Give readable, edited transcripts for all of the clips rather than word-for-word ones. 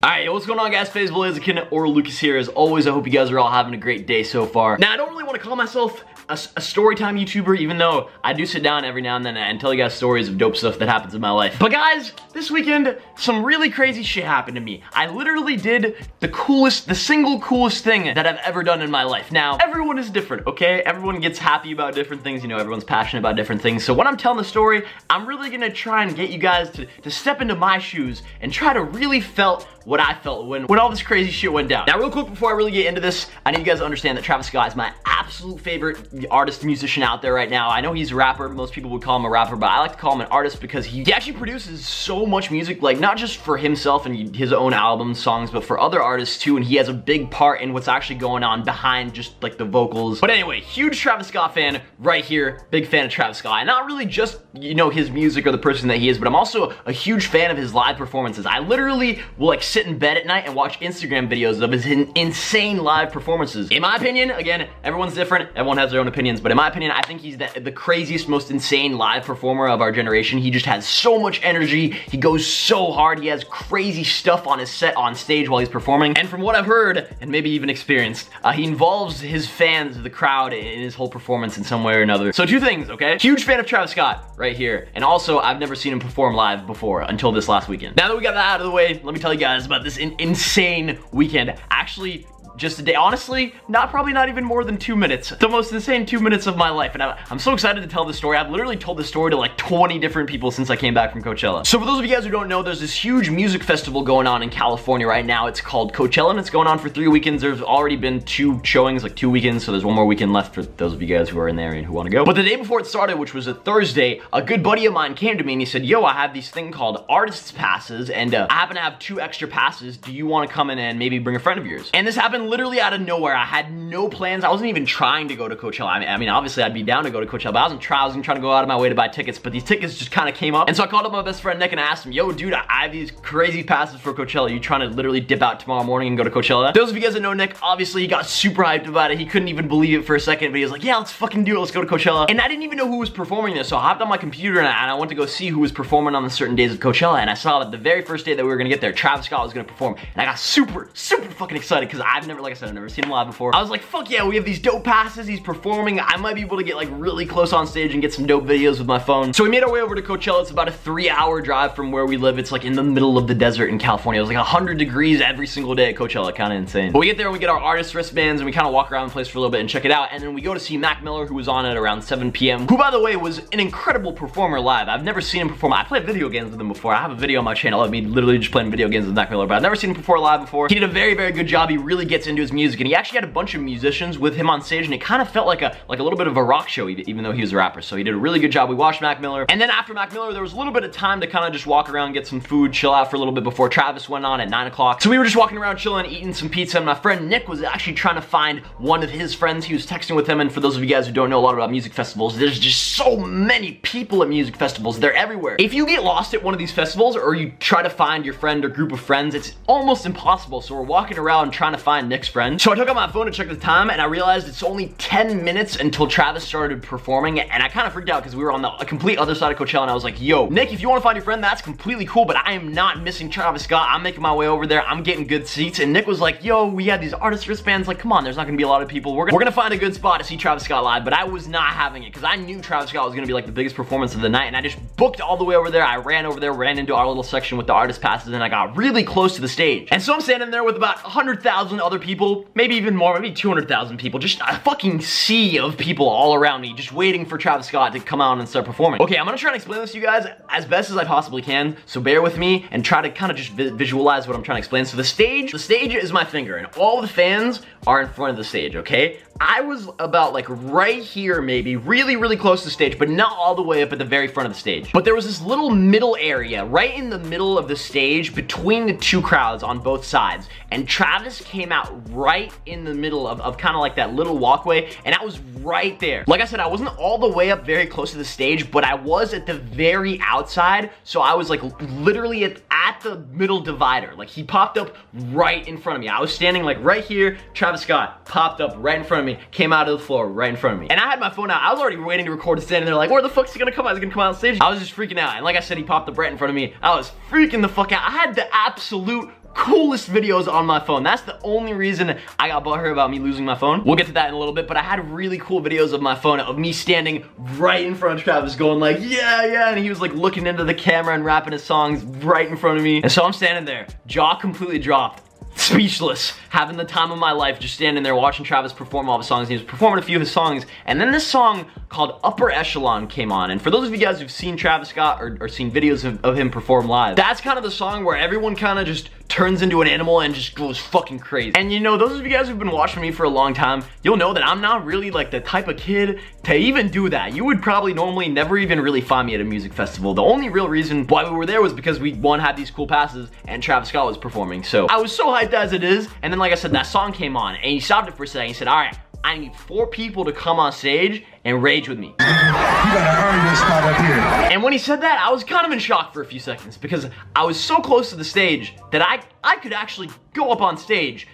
Alright, what's going on guys? Faze, Blaziken, or Lucas here. As always, I hope you guys are all having a great day so far. Now, I don't really want to call myself a storytime YouTuber, even though I do sit down every now and then and tell you guys stories of dope stuff that happens in my life. But guys, this weekend, some really crazy shit happened to me. I literally did the single coolest thing that I've ever done in my life. Now, everyone is different, okay? Everyone gets happy about different things, you know, everyone's passionate about different things. So when I'm telling the story, I'm really gonna try and get you guys to step into my shoes and try to really felt what I felt when all this crazy shit went down. Now, real quick before I really get into this, I need you guys to understand that Travis Scott is my absolute favorite artist, musician out there right now. I know he's a rapper. Most people would call him a rapper, but I like to call him an artist because he actually produces so much music, like not just for himself and his own albums, songs, but for other artists too, and he has a big part in what's actually going on behind just like the vocals. But anyway, huge Travis Scott fan right here, big fan of Travis Scott. And not really just, you know, his music or the person that he is, but I'm also a huge fan of his live performances. I literally will like sit in bed at night and watch Instagram videos of his insane live performances. In my opinion, again, everyone's different, everyone has their own opinions, but in my opinion, I think he's the craziest, most insane live performer of our generation. He just has so much energy, he goes so hard, he has crazy stuff on his set on stage while he's performing, and from what I've heard, and maybe even experienced, he involves his fans, the crowd, in his whole performance in some way or another. So two things, okay? Huge fan of Travis Scott right here, and also I've never seen him perform live before until this last weekend. Now that we got that out of the way, let me tell you guys about this insane weekend. Actually, just a day, honestly, probably not even more than 2 minutes. The most insane 2 minutes of my life, and I'm so excited to tell this story. I've literally told this story to like 20 different people since I came back from Coachella. So for those of you guys who don't know, there's this huge music festival going on in California right now. It's called Coachella, and it's going on for 3 weekends. There's already been 2 showings, like 2 weekends, so there's 1 more weekend left for those of you guys who are in there and who want to go. But the day before it started, which was a Thursday, a good buddy of mine came to me and he said, yo, I have these thing called artists passes, and I happen to have 2 extra passes. Do you want to come in and maybe bring a friend of yours? And this happened literally out of nowhere. I had no plans. I wasn't even trying to go to Coachella. I mean, obviously I'd be down to go to Coachella, but I wasn't trying to go out of my way to buy tickets, but these tickets just kind of came up. And so I called up my best friend Nick and I asked him, yo, dude, I have these crazy passes for Coachella. You trying to literally dip out tomorrow morning and go to Coachella? Those of you guys that know Nick, obviously he got super hyped about it. He couldn't even believe it for a second, but he was like, yeah, let's fucking do it. Let's go to Coachella. And I didn't even know who was performing this, so I hopped on my computer and I went to go see who was performing on the certain days of Coachella, and I saw that the very first day that we were gonna get there, Travis Scott was gonna perform, and I got super fucking excited because I've never, like I said, I've never seen him live before. I was like, fuck yeah, we have these dope passes, he's performing, I might be able to get like really close on stage and get some dope videos with my phone. So we made our way over to Coachella. It's about a 3-hour drive from where we live. It's like in the middle of the desert in California. It was like 100 degrees every single day at Coachella, kind of insane. But we get there and we get our artist wristbands and we kind of walk around the place for a little bit and check it out, and then we go to see Mac Miller, who was on at around 7 p.m, who by the way was an incredible performer live. I've never seen him perform. I played video games with him before. I have a video on my channel of me literally just playing video games with Mac Miller, but I've never seen him perform live before. He did a very good job. He really gets into his music, and he actually had a bunch of musicians with him on stage, and it kind of felt like a little bit of a rock show, even though he was a rapper. So he did a really good job. We watched Mac Miller, and then after Mac Miller, there was a little bit of time to kind of just walk around, get some food, chill out for a little bit before Travis went on at 9 o'clock. So we were just walking around chilling, eating some pizza, and my friend Nick was actually trying to find one of his friends. He was texting with him, and for those of you guys who don't know a lot about music festivals, there's just so many people at music festivals. They're everywhere. If you get lost at one of these festivals, or you try to find your friend or group of friends, it's almost impossible. So we're walking around trying to find Nick's friend. So I took out my phone to check the time, and I realized it's only 10 minutes until Travis started performing, and I kind of freaked out because we were on the complete other side of Coachella, and I was like, yo, Nick, if you want to find your friend, that's completely cool, but I am not missing Travis Scott. I'm making my way over there. I'm getting good seats. And Nick was like, yo, we had these artist wristbands. Like, come on, there's not gonna be a lot of people. We're gonna find a good spot to see Travis Scott live, but I was not having it because I knew Travis Scott was gonna be like the biggest performance of the night, and I just booked all the way over there. I ran over there, ran into our little section with the artist passes, and I got really close to the stage. And so I'm standing there with about 100,000 other people, maybe even more, maybe 200,000 people, just a fucking sea of people all around me, just waiting for Travis Scott to come out and start performing. Okay, I'm gonna try and explain this to you guys as best as I possibly can, so bear with me and try to kind of just visualize what I'm trying to explain. So the stage is my finger, and all the fans are in front of the stage, okay? I was about like right here, maybe really close to the stage, but not all the way up at the very front of the stage. But there was this little middle area right in the middle of the stage between the 2 crowds on both sides, and Travis came out right in the middle of kind of like that little walkway, and I was right there. Like I said, I wasn't all the way up very close to the stage, but I was at the very outside, so I was like literally at the middle divider. Like, he popped up right in front of me. I was standing like right here, Travis Scott popped up right in front of me, came out of the floor right in front of me. And I had my phone out. I was already waiting to record and standing there like, where the fuck's he gonna come out? He's gonna come out on stage? I was just freaking out. And like I said, he popped up right in front of me. I was freaking the fuck out. I had the absolute coolest videos on my phone. That's the only reason I got butthurt about me losing my phone. We'll get to that in a little bit, but I had really cool videos of my phone of me standing right in front of Travis going like, yeah, yeah, and he was like looking into the camera and rapping his songs right in front of me. And so I'm standing there, jaw completely dropped, speechless, having the time of my life, just standing there watching Travis perform all the songs. He was performing a few of his songs, and then this song called Upper Echelon came on. And for those of you guys who've seen Travis Scott or seen videos of him perform live, that's kind of the song where everyone kind of just turns into an animal and just goes fucking crazy. And you know, those of you guys who've been watching me for a long time, you'll know that I'm not really like the type of kid to even do that. You would probably normally never even really find me at a music festival. The only real reason why we were there was because we, one, had these cool passes and Travis Scott was performing. So I was so hyped as it is. And then like I said, that song came on and he stopped it for a second. He said, all right, I need 4 people to come on stage and rage with me. You gotta earn this spot up here. And when he said that, I was kind of in shock for a few seconds because I was so close to the stage that I could actually go up on stage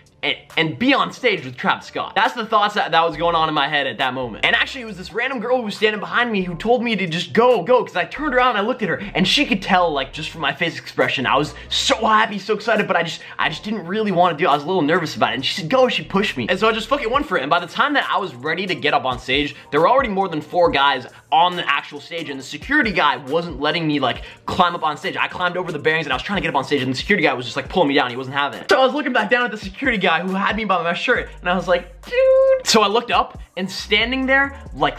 and be on stage with Travis Scott. That's the thoughts that was going on in my head at that moment. And actually it was this random girl who was standing behind me who told me to just go, because I turned around and I looked at her and she could tell, like, just from my face expression, I was so happy, so excited, but I just didn't really want to do it. I was a little nervous about it. And she said, go, she pushed me. And so I just fucking went for it. And by the time that I was ready to get up on stage, there were already more than 4 guys on the actual stage, and the security guy wasn't letting me like climb up on stage. I climbed over the bearings and I was trying to get up on stage and the security guy was just like pulling me down. He wasn't having it. So I was looking back down at the security guy who had me by my shirt and I was like, dude. So I looked up and standing there like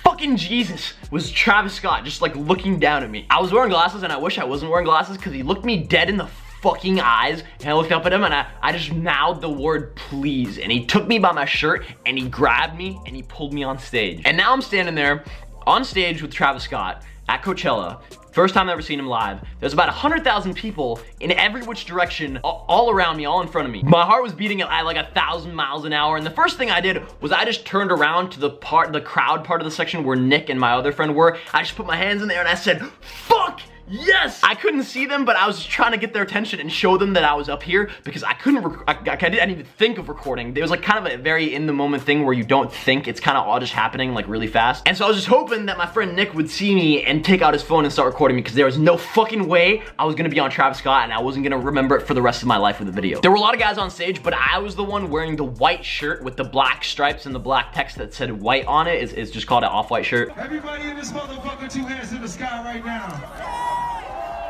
fucking Jesus was Travis Scott, just like looking down at me. I was wearing glasses and I wish I wasn't wearing glasses because he looked me dead in the fucking eyes, and I looked up at him and I just mouthed the word please, and he took me by my shirt and he grabbed me and he pulled me on stage. And now I'm standing there on stage with Travis Scott at Coachella. First time I've ever seen him live. There's about 100,000 people in every which direction, all around me, all in front of me. My heart was beating at like 1,000 miles an hour, and the first thing I did was I just turned around to the crowd part of the section where Nick and my other friend were. I just put my hands in there and I said, fuck yes! I couldn't see them, but I was just trying to get their attention and show them that I was up here because I didn't even think of recording. There was like kind of a very in the moment thing where you don't think, it's kind of all just happening like really fast. And so I was just hoping that my friend Nick would see me and take out his phone and start recording me because there was no fucking way I was gonna be on Travis Scott and I wasn't gonna remember it for the rest of my life with the video. There were a lot of guys on stage, but I was the one wearing the white shirt with the black stripes and the black text that said white on it. It's just called an off-white shirt. Everybody in this motherfucker, 2 hands in the sky right now.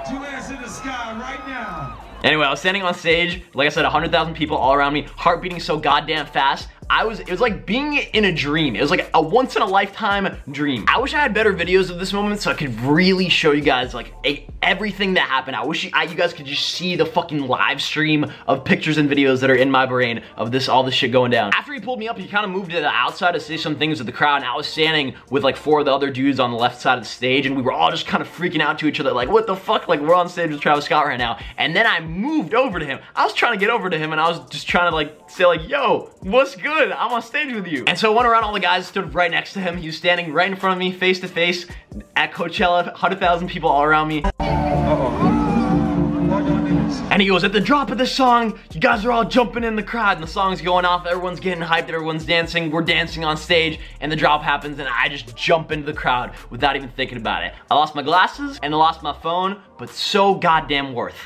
2 hands in the sky right now. Anyway, I was standing on stage, like I said, 100,000 people all around me, heart beating so goddamn fast. It was like being in a dream. It was like a once in a lifetime dream. I wish I had better videos of this moment so I could really show you guys like everything that happened. I wish you guys could just see the fucking live stream of pictures and videos that are in my brain of all this shit going down. After he pulled me up, he kind of moved to the outside to say some things to the crowd, and I was standing with like 4 of the other dudes on the left side of the stage, and we were all just kind of freaking out to each other like, what the fuck? Like, we're on stage with Travis Scott right now. And then I moved over to him. I was trying to get over to him and I was just trying to like say like, yo, what's good? I'm on stage with you. And so I went around, all the guys stood right next to him. He was standing right in front of me, face to face at Coachella, 100,000 people all around me. And he goes, at the drop of this song, you guys are all jumping in the crowd, and the song's going off, everyone's getting hyped, everyone's dancing, we're dancing on stage, and the drop happens, and I just jump into the crowd without even thinking about it. I lost my glasses, and I lost my phone, but so goddamn worth.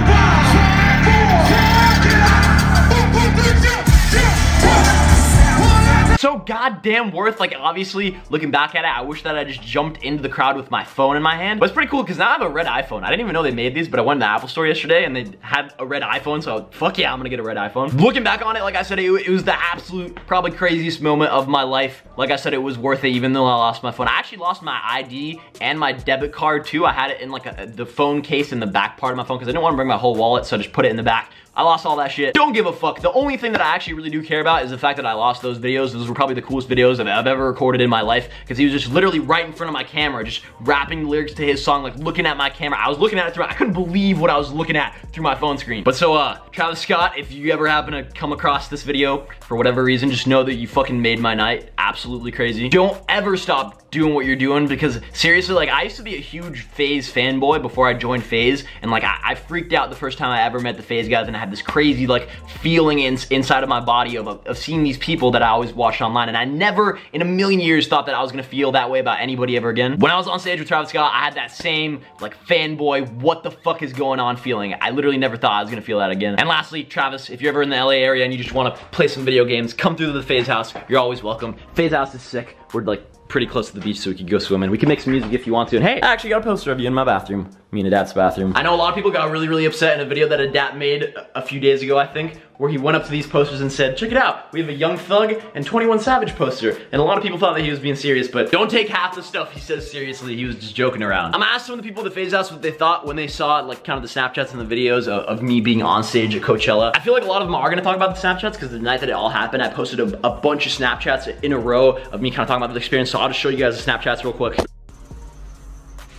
So goddamn worth. Like, obviously, looking back at it, I wish that I just jumped into the crowd with my phone in my hand. But it's pretty cool because now I have a red iPhone. I didn't even know they made these, but I went to the Apple store yesterday and they had a red iPhone, so fuck yeah, I'm gonna get a red iPhone. Looking back on it, like I said, it was the absolute, probably craziest moment of my life. Like I said, it was worth it even though I lost my phone. I actually lost my ID and my debit card too. I had it in like the phone case in the back part of my phone because I didn't want to bring my whole wallet, so I just put it in the back. I lost all that shit. Don't give a fuck. The only thing that I actually really do care about is the fact that I lost those videos. Those were probably the coolest videos I've ever recorded in my life because he was just literally right in front of my camera, just rapping the lyrics to his song, like looking at my camera. I was looking at it through, I couldn't believe what I was looking at through my phone screen. But so, Travis Scott, if you ever happen to come across this video for whatever reason, just know that you fucking made my night absolutely crazy. Don't ever stop doing what you're doing, because seriously, like, I used to be a huge Faze fanboy before I joined Faze, and like I freaked out the first time I ever met the Faze guys, and I had this crazy like feeling inside of my body of seeing these people that I always watched online, and I never in a million years thought that I was gonna feel that way about anybody ever again. When I was on stage with Travis Scott, I had that same like fanboy, what the fuck is going on feeling. I literally never thought I was gonna feel that again. And lastly, Travis, if you're ever in the LA area and you just wanna play some video games, come through to the Faze house. You're always welcome. Faze house is sick. We're like pretty close to the beach, so we could go swimming. We can make some music if you want to. And hey, I actually got a poster of you in my bathroom. Me and Adapt's bathroom. I know a lot of people got really upset in a video that Adapt made a few days ago, I think, where he went up to these posters and said, check it out, we have a Young Thug and 21 Savage poster. And a lot of people thought that he was being serious, but don't take half the stuff he says seriously. He was just joking around. I'm asking some of the people at the Faze house what they thought when they saw like kind of the Snapchats and the videos of me being on stage at Coachella. I feel like a lot of them are gonna talk about the Snapchats because the night that it all happened, I posted a bunch of Snapchats in a row of me kind of talking about the experience. So I'll just show you guys the Snapchats real quick.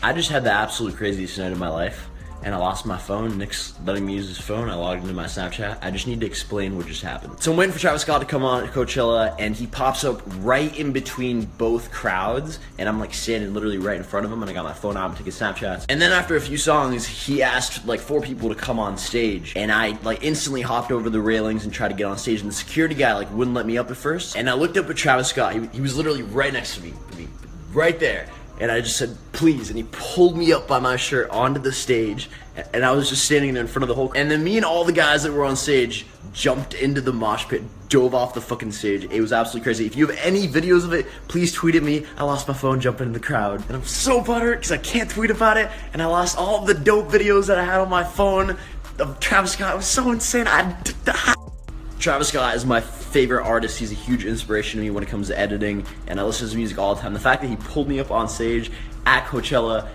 I just had the absolute craziest night of my life, and I lost my phone. Nick's letting me use his phone. I logged into my Snapchat. I just need to explain what just happened. So I'm waiting for Travis Scott to come on at Coachella, and he pops up right in between both crowds, and I'm like standing literally right in front of him, and I got my phone out and taking Snapchats. And then after a few songs, he asked like 4 people to come on stage, and I like instantly hopped over the railings and tried to get on stage, and the security guy like wouldn't let me up at first. And I looked up at Travis Scott. He was literally right next to me, right there. And I just said, please, and he pulled me up by my shirt onto the stage, and I was just standing there in front of the whole, and then me and all the guys that were on stage jumped into the mosh pit, dove off the fucking stage. It was absolutely crazy. If you have any videos of it, please tweet at me. I lost my phone jumping in the crowd, and I'm so butthurt because I can't tweet about it, and I lost all the dope videos that I had on my phone of Travis Scott. It was so insane. Travis Scott is my favorite artist. He's a huge inspiration to me when it comes to editing, and I listen to his music all the time. The fact that he pulled me up on stage at Coachella,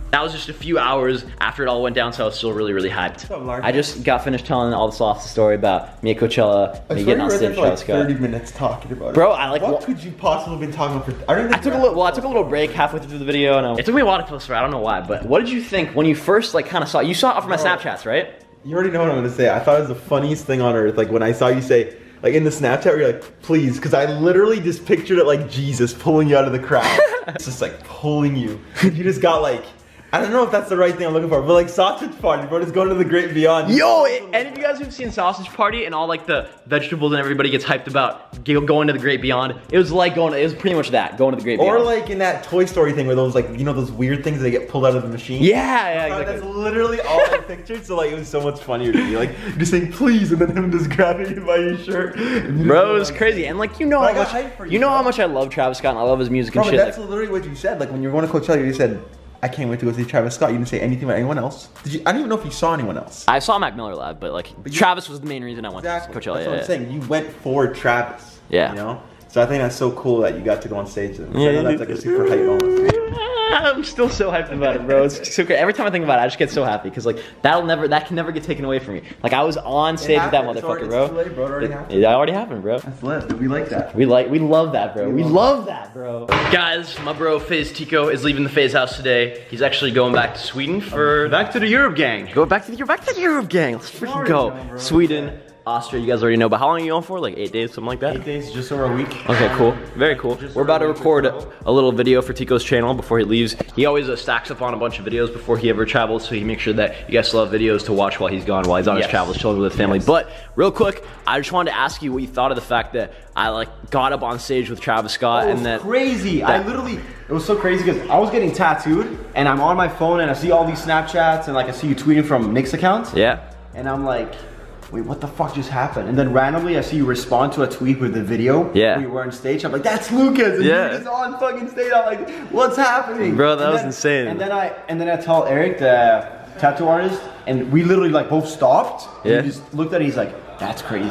that was just a few hours after it all went down, so I was still really hyped. I just got finished telling all the soft story about me at Coachella, me getting on stage with Travis Scott. 30 minutes talking about it. Bro, I like what could you possibly have been talking about for? I took a little break halfway through the video, and it took me a while to close. I don't know why, but what did you think when you first like kind of saw it? You saw it off of my Snapchats, right? You already know what I'm gonna say. I thought it was the funniest thing on earth. Like when I saw you say, like in the Snapchat where you're like, please, because I literally just pictured it like Jesus pulling you out of the crowd. It's just like pulling you. You just got like, I don't know if that's the right thing I'm looking for, but like Sausage Party, bro, just going to the great beyond. Yo, any of you guys who've seen Sausage Party and all like the vegetables and everybody gets hyped about going to the great beyond, it was like it was pretty much that, going to the great beyond. Or like in that Toy Story thing where those like, you know those weird things that get pulled out of the machine? Yeah, exactly. That's literally all I pictured, so like it was so much funnier to me. Like just saying please and then him just grabbing you by your shirt. Bro, it was crazy. And like you know how much I love Travis Scott and I love his music and shit. That's literally what you said. Like when you were going to Coachella, you said, I can't wait to go see Travis Scott. You didn't say anything about anyone else. I don't even know if you saw anyone else. I saw Mac Miller live, but like Travis was the main reason I went to Coachella. That's what I'm saying. You went for Travis. Yeah. You know? So I think that's so cool that you got to go on stage and I know that's like a super hype moment. I'm still so hyped about it, bro. It's so great. Every time I think about it, I just get so happy because like that can never get taken away from me. Like I was on stage with that motherfucker, bro. It's too late, bro. It already happened. It already happened, bro. That's lit. We like that. We love that, bro. We love that, bro. Guys, my bro Faze Tico is leaving the Faze house today. He's actually going back to Sweden for back to the Europe gang. Go back to the Europe gang. Let's freaking go. Sweden. Austria, you guys already know, but how long are you on for? Like 8 days, something like that? 8 days, just over a week. Okay, cool. Very cool. We're about to record a little video for Tico's channel before he leaves. He always stacks up on a bunch of videos before he ever travels, so he makes sure that you guys still have videos to watch while he's gone, while he's on his travels, chilling with his family. But real quick, I just wanted to ask you what you thought of the fact that I like got up on stage with Travis Scott and that. Crazy. It was so crazy because I was getting tattooed and I'm on my phone and I see all these Snapchats and like I see you tweeting from Nick's account. Yeah. And I'm like, wait, what the fuck just happened? And then randomly I see you respond to a tweet with the video. Yeah. We were on stage. I'm like, that's Lucas. And you're just on fucking stage. I'm like, what's happening? Bro, that was insane. And then I tell Eric, the tattoo artist, and we literally like both stopped. And he just looked at it, he's like, that's crazy.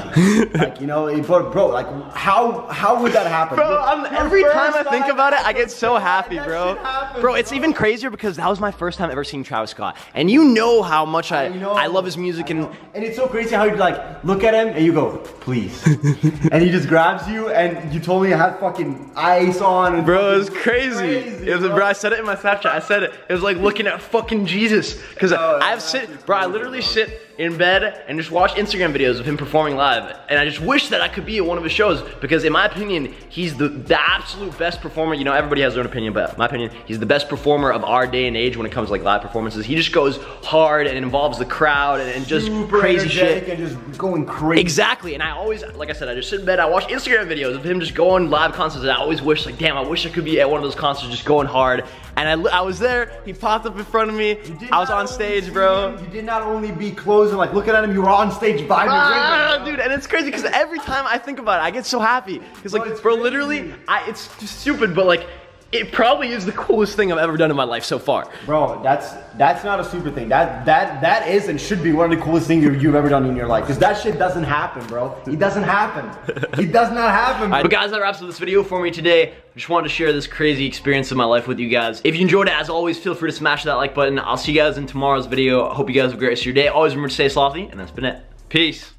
Like, you know, but bro, like how would that happen? Bro, every time I think about it, I get so happy, bro. Bro, it's even crazier because that was my first time ever seeing Travis Scott. And you know how much I love his music and it's so crazy how you like look at him and you go, please. And he just grabs you and you told me I had fucking ice on. And bro, it was crazy. Bro, I said it in my Snapchat. I said it. It was like looking at fucking Jesus. Cause I literally sit in bed and just watch Instagram videos of him performing live. And I just wish that I could be at one of his shows because in my opinion, he's the absolute best performer. You know, everybody has their own opinion, but in my opinion, he's the best performer of our day and age when it comes to like live performances. He just goes hard and it involves the crowd and just super crazy shit. And just going crazy. Exactly, and I always, like I said, I just sit in bed, I watch Instagram videos of him just going live concerts, and I always wish, like, damn, I wish I could be at one of those concerts just going hard. And I was there, he popped up in front of me, I was on stage, bro. You did not only be close and like looking at him, you were on stage vibing. Dude, and it's crazy because every time I think about it, I get so happy. Because like, bro, literally, it's just stupid, but like, it probably is the coolest thing I've ever done in my life so far. Bro, that's not a stupid thing. That is and should be one of the coolest things you've ever done in your life. Because that shit doesn't happen, bro. It doesn't happen. It does not happen. But guys, that wraps up this video for me today. I just wanted to share this crazy experience of my life with you guys. If you enjoyed it, as always, feel free to smash that like button. I'll see you guys in tomorrow's video. I hope you guys have a great rest of your day. Always remember to stay slothy, and that's been it. Peace.